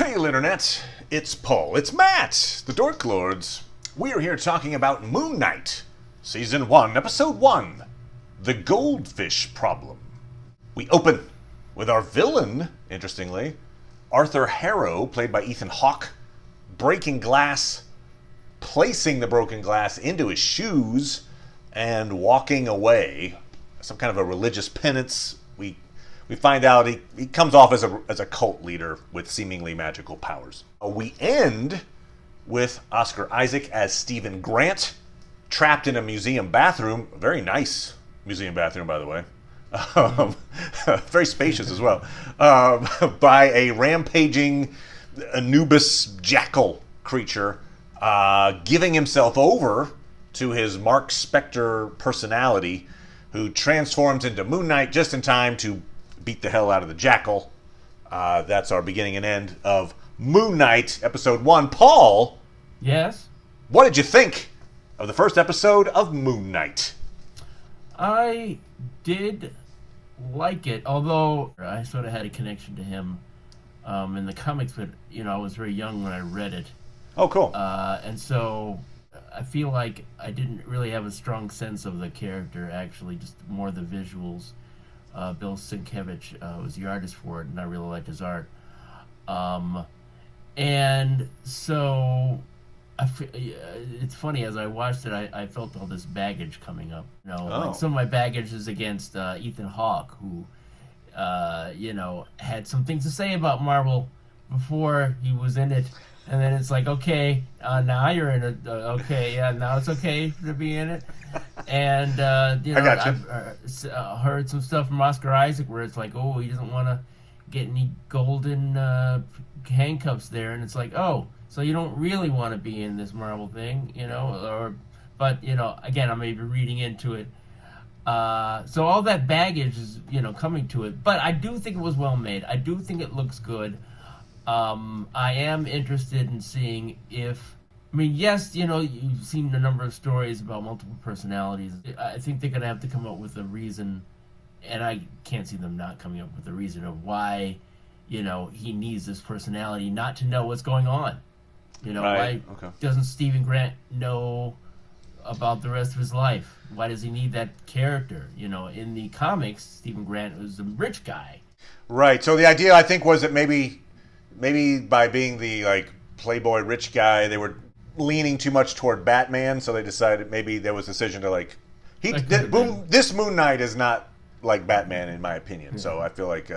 Hail Internet, it's Paul, it's Matt, the Dork Lords. We are here talking about Moon Knight, Season 1, Episode 1, The Goldfish Problem. We open with our villain, interestingly, Arthur Harrow, played by Ethan Hawke, breaking glass, placing the broken glass into his shoes, and walking away. Some kind of a religious penance. We find out he comes off as a cult leader with seemingly magical powers. We end with Oscar Isaac as Stephen Grant, trapped in a museum bathroom. A very nice museum bathroom, by the way. Very spacious as well. By a rampaging Anubis jackal creature, giving himself over to his Mark Spector personality, who transforms into Moon Knight just in time to beat the hell out of the jackal. That's our beginning and end of Moon Knight, Episode 1. Paul? Yes? What did you think of the first episode of Moon Knight? I did like it, although I sort of had a connection to him in the comics, but, I was very young when I read it. Oh, cool. And so I feel like I didn't really have a strong sense of the character, actually, just more the visuals. Bill Sienkiewicz was the artist for it, and I really liked his art. And so it's funny, as I watched it, I felt all this baggage coming up. Like some of my baggage is against Ethan Hawke, who, had some things to say about Marvel before he was in it. And then it's like, okay, now you're in it. Okay, yeah, now it's okay to be in it. And, I've heard some stuff from Oscar Isaac where it's like, oh, he doesn't want to get any golden handcuffs there. And it's like, oh, so you don't really want to be in this Marvel thing, but, again, I may be reading into it. So all that baggage is, coming to it. But I do think it was well made. I do think it looks good. I am interested in seeing if, yes, you've seen a number of stories about multiple personalities. I think they're going to have to come up with a reason, and I can't see them not coming up with a reason of why, he needs this personality not to know what's going on. Right. Why Okay. doesn't Stephen Grant know about the rest of his life? Why does he need that character? In the comics, Stephen Grant was a rich guy. Right. So the idea, I think, was that maybe by being the playboy rich guy, they were leaning too much toward Batman, so they decided maybe there was a decision to this Moon Knight is not like Batman, in my opinion. So I feel like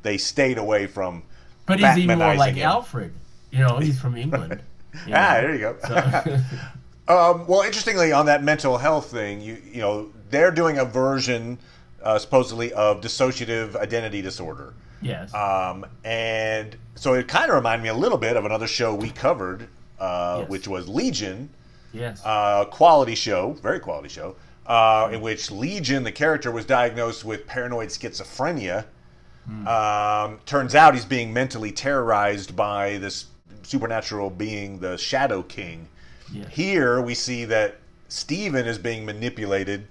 they stayed away from. But he's even more like him. Alfred. He's from England. There you go. So. Well, interestingly, on that mental health thing, they're doing a version supposedly of dissociative identity disorder. Yes. And so it kind of reminded me a little bit of another show we covered, Yes. which was Legion. Yes. Quality show, very quality show, in which Legion, the character, was diagnosed with paranoid schizophrenia. Turns out he's being mentally terrorized by this supernatural being, the Shadow King. Yes. Here we see that Steven is being manipulated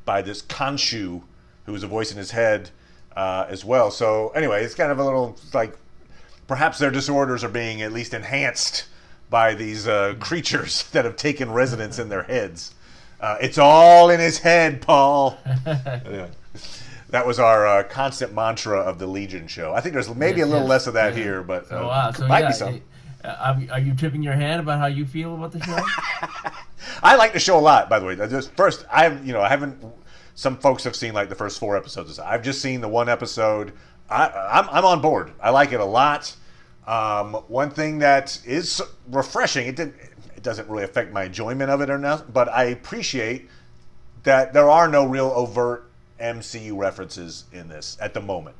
by this Khonshu, who is a voice in his head, as well. So anyway, it's kind of a little perhaps their disorders are being at least enhanced by these creatures that have taken residence in their heads. It's all in his head, Paul. Anyway, that was our constant mantra of the Legion show. I think there's maybe a little less of that here, but might be some. Are you tipping your hand about how you feel about the show? I like the show a lot, by the way. I haven't. Some folks have seen the first 4 episodes. I've just seen the 1 episode. I'm on board. I like it a lot. One thing that is refreshing, it doesn't really affect my enjoyment of it or not, but I appreciate that there are no real overt MCU references in this at the moment.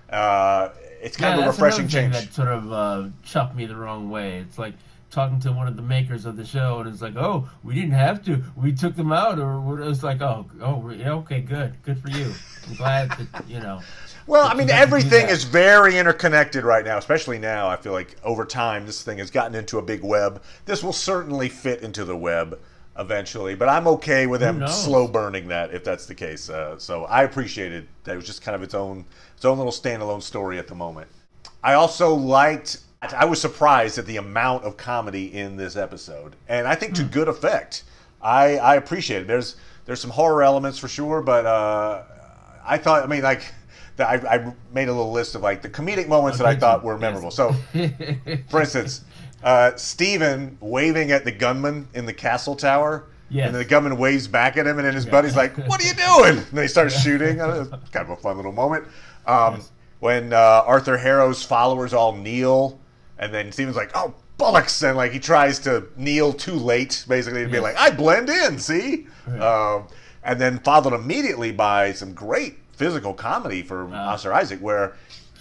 It's kind of a refreshing change. That sort of chucked me the wrong way. It's like talking to one of the makers of the show, and it's like, oh, we didn't have to. We took them out, or it's like, oh, okay, good for you. I'm glad that, Well, everything is very interconnected right now, especially now. I feel like over time, this thing has gotten into a big web. This will certainly fit into the web eventually, but I'm okay with them slow burning that if that's the case. So I appreciated that it was just kind of its own little standalone story at the moment. I also liked I was surprised at the amount of comedy in this episode, and I think to good effect. I appreciate it. There's some horror elements for sure, but I thought, I mean, like, I made a little list of like the comedic moments that I thought were memorable. So, for instance, Steven waving at the gunman in the castle tower. Yes. And then the gunman waves back at him, and then his buddy's like, "What are you doing?" And they start shooting. It's kind of a fun little moment. When Arthur Harrow's followers all kneel, and then Steven's like, "Oh, bollocks!" And like he tries to kneel too late, basically, to be like, "I blend in, see?" Right. And then followed immediately by some great physical comedy for Oscar Isaac, where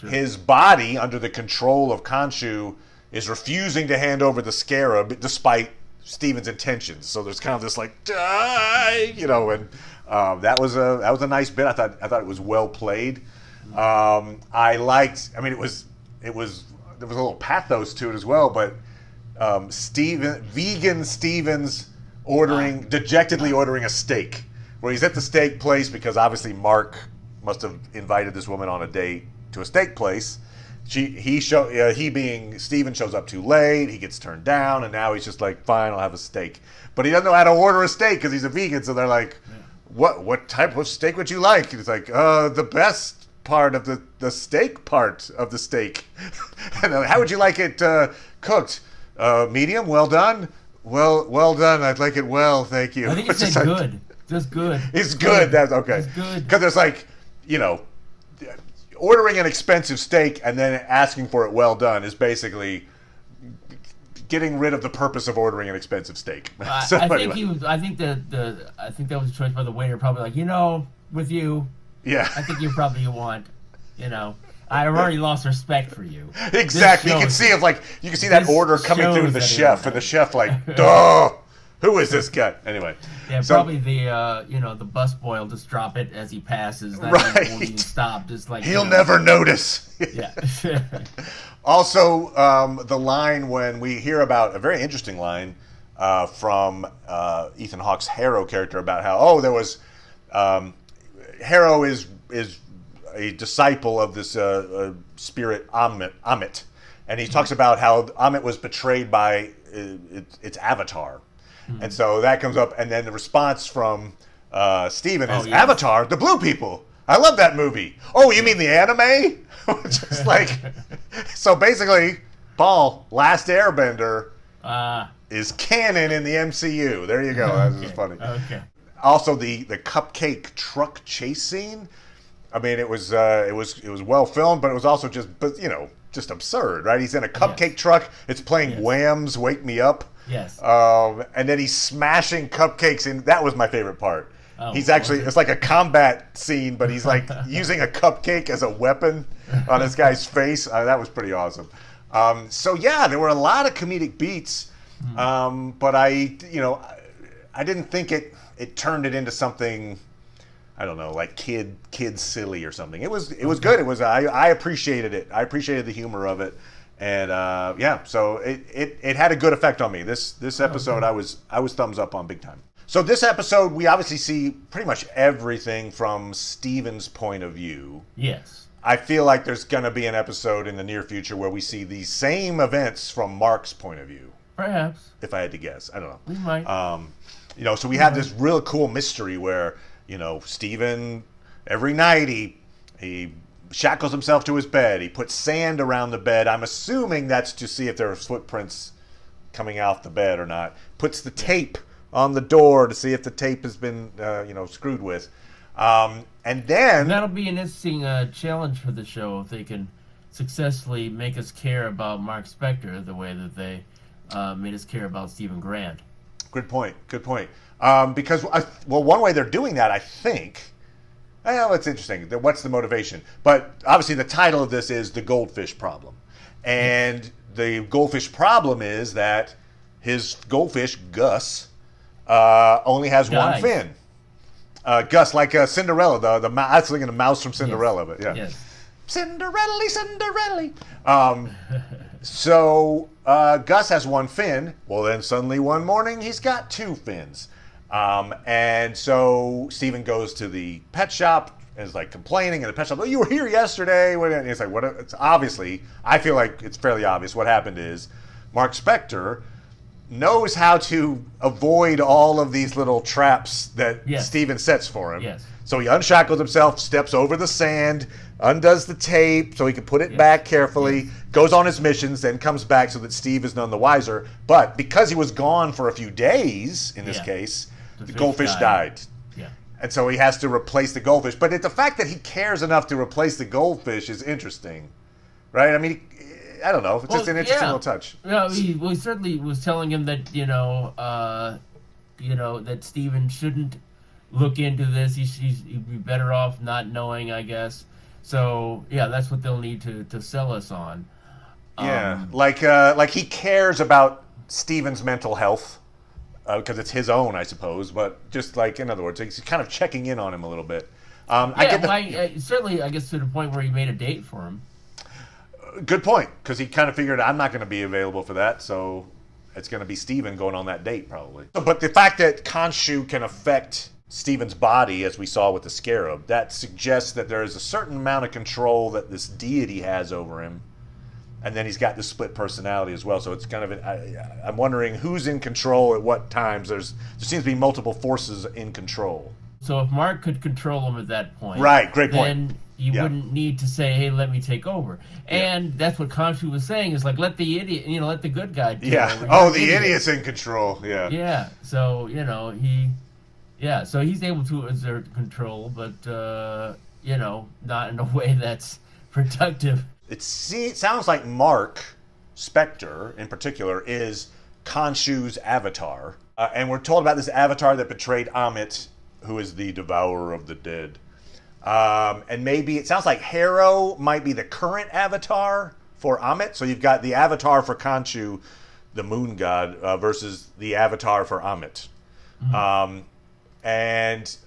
his body, under the control of Khonshu, is refusing to hand over the scarab despite Steven's intentions. So there's kind of this like, die, you know, and that was a nice bit. I thought it was well played. I liked. I mean, it was there was a little pathos to it as well. But vegan Stevens dejectedly ordering a steak, where he's at the steak place because obviously Mark must have invited this woman on a date to a steak place. He being Steven shows up too late. He gets turned down, and now he's just like, "Fine, I'll have a steak." But he doesn't know how to order a steak because he's a vegan. So they're like, "What type of steak would you like?" And he's like, "The best part of the steak part of the steak." And they're like, "How would you like it cooked? Medium, well done, well done. I'd like it well, thank you." I think it's good, just good. It's good. That's okay. It's good because there's like, you know, ordering an expensive steak and then asking for it well done is basically getting rid of the purpose of ordering an expensive steak. So, I think I think that was a choice by the waiter. Probably like, you know, with you, yeah, I think you probably want, you know, I've already lost respect for you. Exactly. You can see that order coming through to the chef, and the chef like, duh. Who is this guy? Anyway. Yeah, probably the the busboy just drop it as he passes. Right. Won't even stop. Just like he'll never notice. Yeah. Also, the line when we hear about a very interesting line from Ethan Hawke's Harrow character about how there was Harrow is a disciple of this spirit Amit, and he talks about how Amit was betrayed by its avatar. And so that comes up, and then the response from Steven is, Avatar, the blue people. I love that movie. Oh, you mean the anime? Just like, so basically, Paul, Last Airbender is canon in the MCU. There you go. That's just funny. Okay. Also, the Cupcake truck chase scene. I mean, it was well filmed, but it was also just absurd, right? He's in a cupcake truck. It's playing Wham's "Wake Me Up." Yes. And then he's smashing cupcakes, and that was my favorite part. He's actually, it's like a combat scene, but he's like using a cupcake as a weapon on this guy's face. That was pretty awesome. So yeah, there were a lot of comedic beats, but I didn't think it turned it into something, I don't know, like kid silly or something. It was good. It was I appreciated it. I appreciated the humor of it. And so it had a good effect on me. This episode I was thumbs up on big time. So this episode we obviously see pretty much everything from Steven's point of view. Yes. I feel like there's going to be an episode in the near future where we see these same events from Mark's point of view. Perhaps. If I had to guess. I don't know. We might. So we have this real cool mystery where, Steven, every night he shackles himself to his bed. He puts sand around the bed. I'm assuming that's to see if there are footprints coming out the bed or not. Puts the tape on the door to see if the tape has been, screwed with. And then that'll be an interesting challenge for the show if they can successfully make us care about Mark Spector the way that they made us care about Stephen Grant. Good point. Because one way they're doing that, I think. It's interesting. What's the motivation? But obviously the title of this is The Goldfish Problem. And the Goldfish Problem is that his goldfish, Gus, only has one fin. Gus, like Cinderella. I was thinking the mouse from Cinderella. But yeah. Yes. Cinderella. So Gus has one fin. Well, then suddenly one morning he's got two fins. And so Steven goes to the pet shop, and is like complaining in the pet shop. Oh, you were here yesterday. And it's like, what? It's obviously, I feel like it's fairly obvious what happened is Mark Spector knows how to avoid all of these little traps that Steven sets for him. Yes. So he unshackles himself, steps over the sand, undoes the tape so he can put it back carefully, goes on his missions, then comes back so that Steve is none the wiser. But because he was gone for a few days, in this case, the goldfish died. Yeah. And so he has to replace the goldfish. But the fact that he cares enough to replace the goldfish is interesting, right? I mean, I don't know. It's just an interesting little touch. No, he certainly was telling him that that Steven shouldn't look into this. He'd be better off not knowing, I guess. So that's what they'll need to sell us on. Like he cares about Steven's mental health because it's his own, I suppose. But just like, in other words, he's kind of checking in on him a little bit. Certainly, I guess to the point where he made a date for him. Good point, because he kind of figured I'm not going to be available for that, so it's going to be Steven going on that date, probably. But the fact that Khonshu can affect Steven's body, as we saw with the Scarab, that suggests that there is a certain amount of control that this deity has over him, and then he's got this split personality as well. So it's kind of I'm wondering who's in control at what times. There seems to be multiple forces in control. So if Mark could control him at that point, right? Great point. Then you wouldn't need to say, "Hey, let me take over." And that's what Khonshu was saying, is like, let the idiot, let the good guy take over. Oh, the idiot's in control. Yeah. Yeah. So so he's able to exert control, but not in a way that's productive. It sounds like Mark Spector, in particular, is Khonshu's avatar, and we're told about this avatar that betrayed Amit, who is the devourer of the dead. And maybe it sounds like Harrow might be the current avatar for Amit. So you've got the avatar for Khonshu, the moon god, versus the avatar for Amit. Mm-hmm. And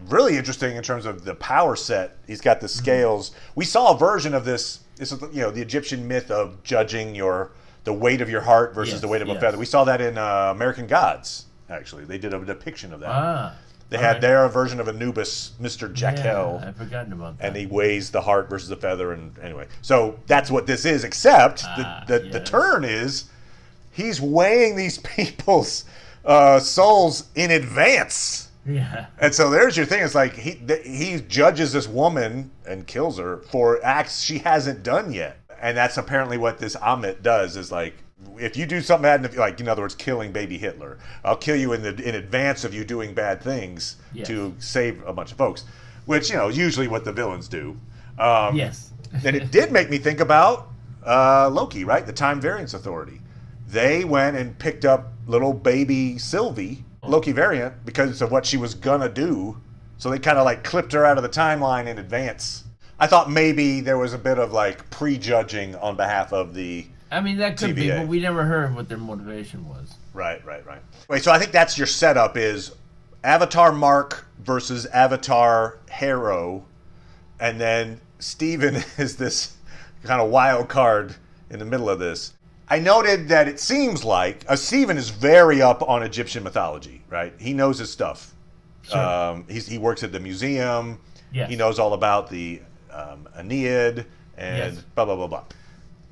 really interesting in terms of the power set. He's got the scales. Mm-hmm. We saw a version of this. This is the Egyptian myth of judging the weight of your heart versus the weight of a feather. We saw that in American Gods. Actually, they did a depiction of that. They had their version of Anubis, Mr. Jekyll. Yeah, I've forgotten about that. And he weighs the heart versus the feather. And anyway, so that's what this is, except the turn is he's weighing these people's souls in advance. Yeah. And so there's your thing. It's like he judges this woman and kills her for acts she hasn't done yet. And that's apparently what this Amit does, is like, if you do something bad, like in other words, killing baby Hitler, I'll kill you in advance of you doing bad things to save a bunch of folks, which is usually what the villains do. Yes. And it did make me think about Loki, right? The Time Variance Authority. They went and picked up little baby Sylvie, Loki variant, because of what she was gonna do. So they kind of like clipped her out of the timeline in advance. I thought maybe there was a bit of like prejudging on behalf of the that could TVA. be, but we never heard what their motivation was. Right. Wait, so I think that's your setup, is Avatar Mark versus Avatar Harrow, and then Steven is this kind of wild card in the middle of this. I noted that it seems like Steven is very up on Egyptian mythology, right? He knows his stuff. Sure. He works at the museum. Yes. He knows all about the Aeneid and blah, blah, blah, blah.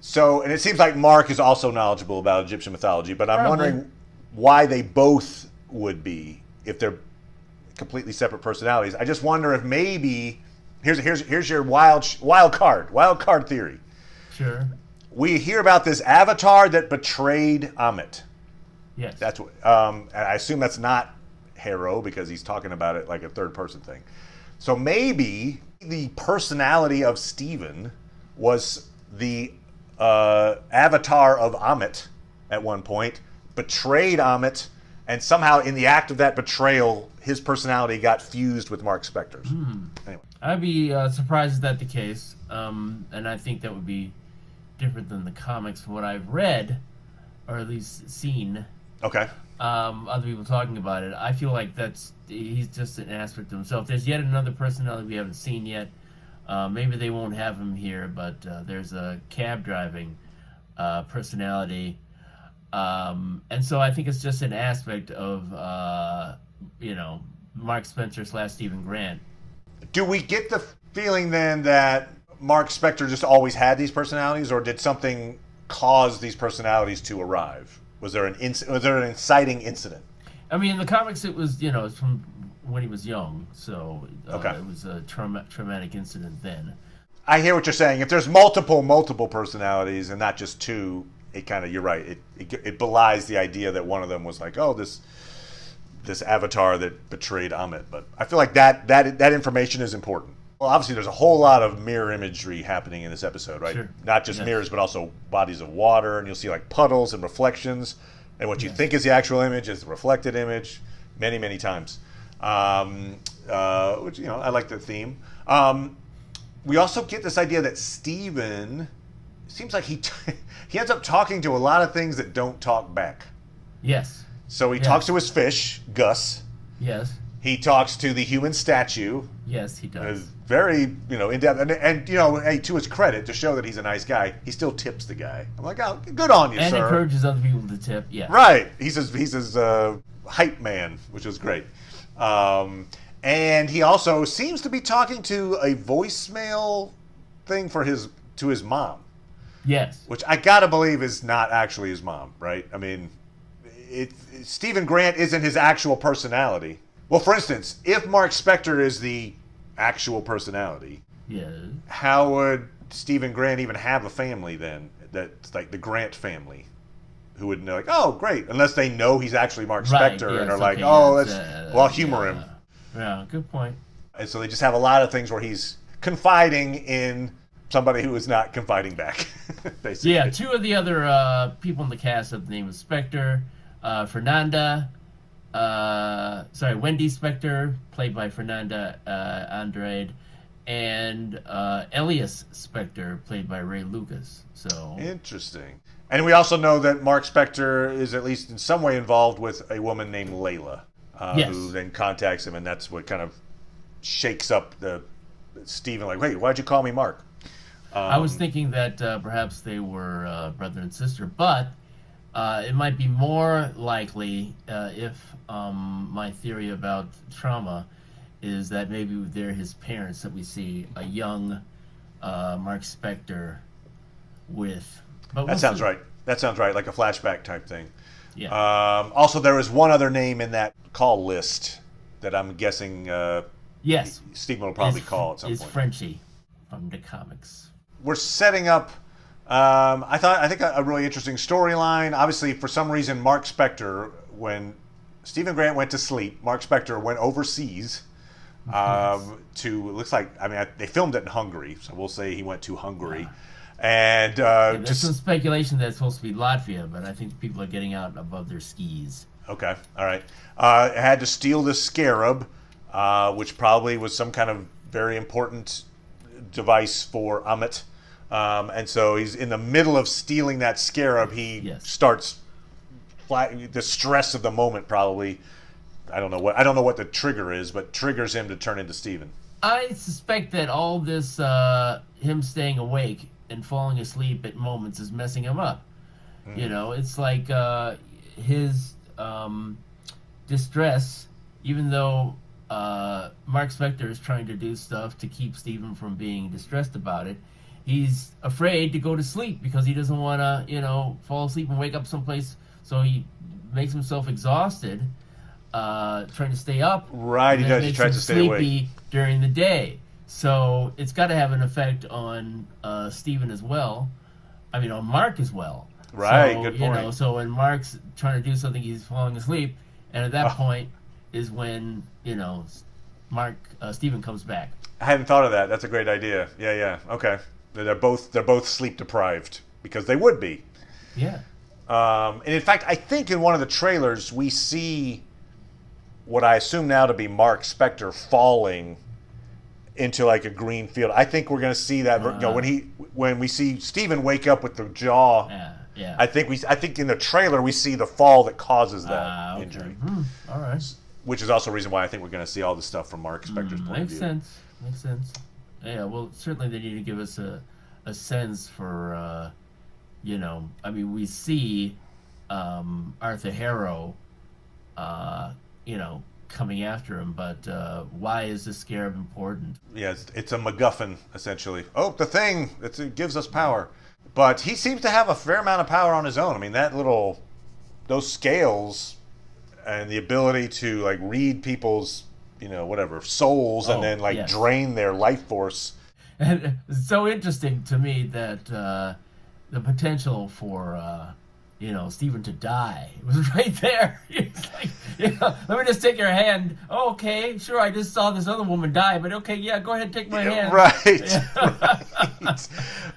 So, and it seems like Mark is also knowledgeable about Egyptian mythology, but I'm wondering why they both would be, if they're completely separate personalities. I just wonder if maybe, here's your wild card theory. Sure. We hear about this avatar that betrayed Amit. Yes. That's what. And I assume that's not Harrow, because he's talking about it like a third person thing. So maybe the personality of Steven was the avatar of Amit at one point, betrayed Amit, and somehow in the act of that betrayal, his personality got fused with Mark Spector's. Anyway. I'd be surprised if that's the case, and I think that would be different than the comics from what I've read, or at least seen. Okay. Other people talking about it. I feel like he's just an aspect of himself. There's yet another personality we haven't seen yet. Maybe they won't have him here, but there's a cab driving personality. And so I think it's just an aspect of, Mark Spencer / Stephen Grant. Do we get the feeling then that Mark Spector just always had these personalities, or did something cause these personalities to arrive? Was there an inciting incident? I mean, in the comics, it was it's from when he was young, so Okay. it was a traumatic incident then. I hear what you're saying. If there's multiple personalities and not just two, it kind of, you're right. It belies the idea that one of them was like, oh, this avatar that betrayed Amit. But I feel like that information is important. Well, obviously, there's a whole lot of mirror imagery happening in this episode, right? Sure. Not just mirrors, but also bodies of water, and you'll see like puddles and reflections, and what you think is the actual image is the reflected image, many times. Which I like the theme. We also get this idea that Steven seems like he ends up talking to a lot of things that don't talk back. Yes. So he talks to his fish, Gus. Yes. He talks to the human statue. Yes, he does. Very, in depth, and hey, to his credit, to show that he's a nice guy, he still tips the guy. I'm like, oh, good on you, and sir. And encourages other people to tip. Yeah. Right. He's his hype man, which was great. And he also seems to be talking to a voicemail thing to his mom. Yes. Which I gotta believe is not actually his mom, right? I mean, Stephen Grant isn't his actual personality. Well, for instance, if Mark Spector is the actual personality, how would Stephen Grant even have a family then? That's like the Grant family, who would know, like, oh, great, unless they know he's actually Mark Spector and are like, I'll humor him. Yeah, good point. And so they just have a lot of things where he's confiding in somebody who is not confiding back, basically. Yeah, two of the other people in the cast have the name of Spector. Wendy Spector, played by Fernanda Andrade, and Elias Spector, played by Ray Lucas. So interesting. And we also know that Mark Spector is at least in some way involved with a woman named Layla, who then contacts him, and that's what kind of shakes up Stephen. Like, wait, why'd you call me Mark? I was thinking that perhaps they were brother and sister, but it might be more likely if my theory about trauma is that maybe they're his parents that we see a young Mark Spector with. But that sounds right. That sounds right, like a flashback type thing. Yeah. Also, there is one other name in that call list that I'm guessing yes, Stephen will probably call at some point. Is Frenchie from the comics. We're setting up, I think a really interesting storyline. Obviously, for some reason, Mark Spector, when Stephen Grant went to sleep, Mark Spector went overseas looks like, they filmed it in Hungary, so we'll say he went to Hungary. And there's some speculation that it's supposed to be Latvia, but I think people are getting out above their skis. Okay, all right. Had to steal the scarab, which probably was some kind of very important device for Amit. And so he's in the middle of stealing that scarab. He starts the stress of the moment probably. I don't know what the trigger is, but triggers him to turn into Steven. I suspect that all this him staying awake and falling asleep at moments is messing him up. It's like his distress, even though Mark Spector is trying to do stuff to keep Steven from being distressed about it, he's afraid to go to sleep because he doesn't want to, fall asleep and wake up someplace, so he makes himself exhausted trying to stay up. Right, he does. He tries to stay awake during the day. So it's got to have an effect on Steven as well. On Mark as well. Right, so, good point. So when Mark's trying to do something, he's falling asleep, and at that point is when Steven comes back. I hadn't thought of that. That's a great idea. Yeah. Okay, they're both sleep deprived because they would be. Yeah. And in fact, I think in one of the trailers we see what I assume now to be Mark Spector falling into like a green field. I think we're going to see that when we see Steven wake up with the jaw. Yeah. I think in the trailer we see the fall that causes that injury. All right. Which is also a reason why I think we're going to see all this stuff from Mark Spector's point of view. Makes sense. Yeah. Well, certainly they need to give us a sense for we see Arthur Harrow coming after him. But why is the scarab important? Yeah, it's a MacGuffin, essentially. Oh, the thing it gives us power. But he seems to have a fair amount of power on his own. I mean, those scales and the ability to like read people's, souls and then yes. drain their life force. And it's so interesting to me that the potential for Stephen to die was right there. It's like, let me just take your hand. Oh, okay, sure. I just saw this other woman die, but okay, yeah, go ahead and take my hand. Right, Yeah.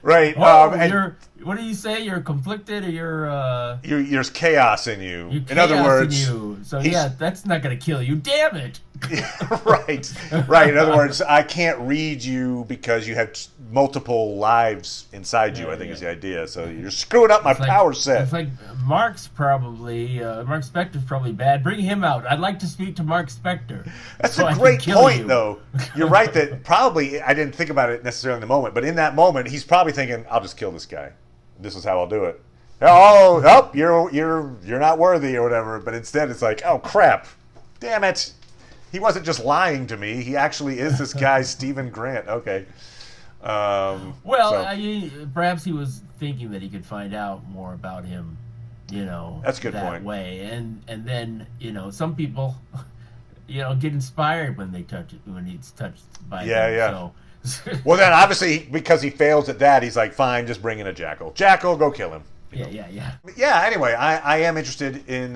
right. Oh, what do you say? You're conflicted, or there's chaos in you. in other words, so yeah, that's not gonna kill you. Damn it. right. In other words, I can't read you because you have multiple lives inside you. I think is the idea. So you're screwing up my power set. It's like Mark Spector's probably bad. Bring him out. I'd like to speak to Mark Spector. That's a great point, though. You're right that probably I didn't think about it necessarily in the moment, but in that moment, he's probably thinking, "I'll just kill this guy. This is how I'll do it." Oh, you're not worthy or whatever. But instead, it's like, "Oh crap, damn it." He wasn't just lying to me. He actually is this guy, Stephen Grant. Okay. Perhaps he was thinking that he could find out more about him, that's a good that point. way. And then, some people, get inspired when he's touched by them. Yeah. So. Well, then obviously because he fails at that, he's like, fine, just bring in a jackal. Jackal, go kill him. Yeah. Yeah. Anyway, I am interested in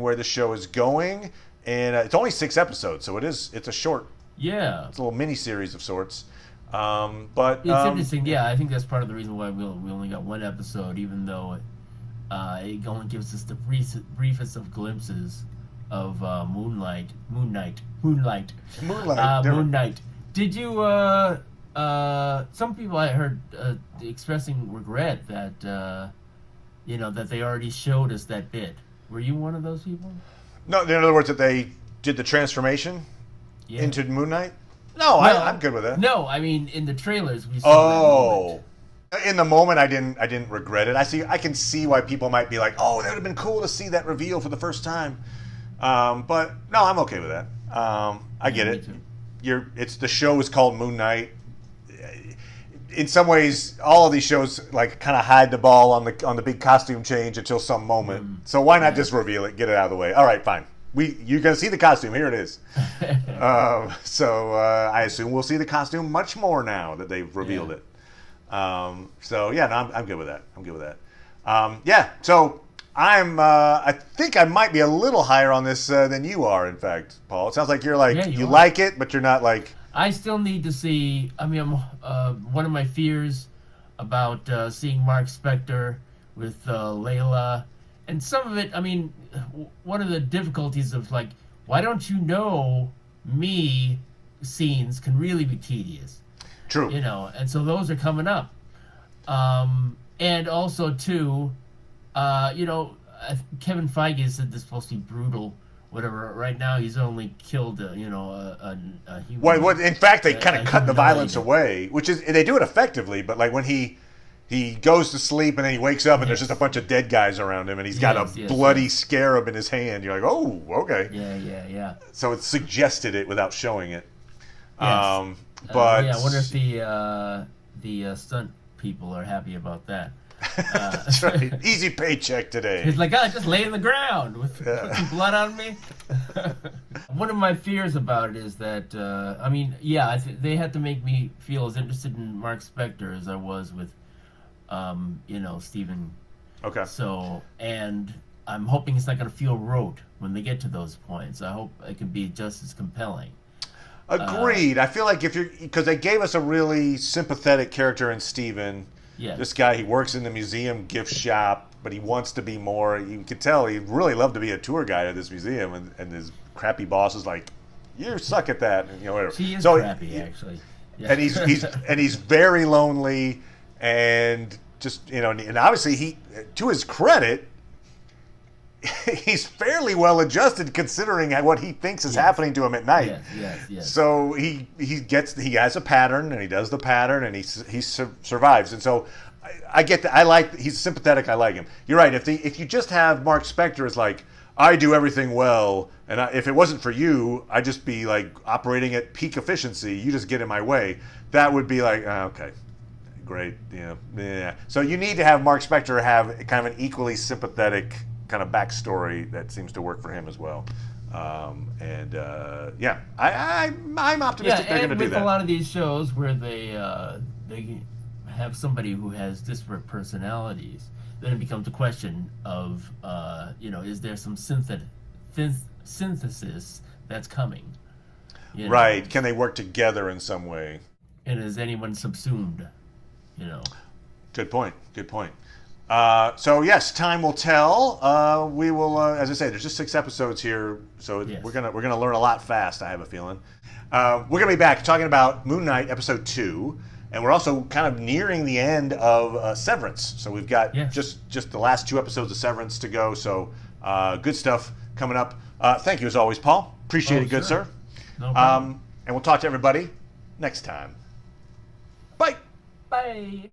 where the show is going. And it's only 6 episodes, so it's a short, it's a little mini series of sorts. But it's interesting. Yeah, I think that's part of the reason why we only got 1 episode, even though it only gives us the briefest of glimpses of Moon Knight. Did you? Some people I heard expressing regret that that they already showed us that bit. Were you one of those people? No, in other words, that they did the transformation into Moon Knight? No, I'm good with that. No, I mean in the trailers we saw that moment. In the moment, I didn't regret it. I can see why people might be like, "Oh, that would have been cool to see that reveal for the first time." But no, I'm okay with that. I get it. The show is called Moon Knight. In some ways, all of these shows kind of hide the ball on the big costume change until some moment. So why not just reveal it, get it out of the way? All right, fine. You're gonna see the costume. Here it is. So I assume we'll see the costume much more now that they've revealed it. I'm good with that. So I think I might be a little higher on this than you are. In fact, Paul, it sounds like you're you like it, but you're not like. I still need to see. I mean, one of my fears about seeing Mark Spector with Layla, and some of it. I mean, one of the difficulties of why don't you know me scenes can really be tedious. True. And so those are coming up, and also too, Kevin Feige said this is supposed to be brutal. Whatever. Right now, he's only killed, a human. Well, in fact, they kind of cut the violence away, which is they do it effectively. But when he goes to sleep and then he wakes up and there's just a bunch of dead guys around him and he's got a bloody scarab in his hand, you're like, oh, okay. Yeah. So it suggested it without showing it. Yes. But I wonder if the stunt people are happy about that. That's right. Easy paycheck today. He's like, just lay in the ground with some blood on me. One of my fears about it is that, they had to make me feel as interested in Mark Spector as I was with, Stephen. Okay. So, and I'm hoping it's not going to feel rote when they get to those points. I hope it can be just as compelling. Agreed. I feel like because they gave us a really sympathetic character in Stephen. Yeah. This guy, he works in the museum gift shop, but he wants to be more. You could tell he really loved to be a tour guide at this museum, and his crappy boss is like, "You suck at that," and whatever. She is crappy, actually. Yeah. And he's very lonely, and just and obviously he, to his credit, he's fairly well adjusted considering what he thinks is happening to him at night. Yes. So he has a pattern and he does the pattern and he survives. And so I get that. He's sympathetic. I like him. You're right. If you just have Mark Spector as I do everything well, and if it wasn't for you, I'd just be like operating at peak efficiency. You just get in my way. That would be like, okay, great, yeah. So you need to have Mark Spector have kind of an equally sympathetic kind of backstory that seems to work for him as well. I'm optimistic they're going to do that. With a lot of these shows where they have somebody who has disparate personalities, then it becomes a question of, is there some synthesis that's coming? Right. Can they work together in some way? And is anyone subsumed? Good point. So yes, time will tell. We will, as I say, there's just 6 episodes here, so yes. We're gonna learn a lot fast. I have a feeling. We're gonna be back talking about Moon Knight episode 2, and we're also kind of nearing the end of Severance. So we've got just the last 2 episodes of Severance to go. So good stuff coming up. Thank you as always, Paul. Appreciate it, good sir. No problem. And we'll talk to everybody next time. Bye. Bye.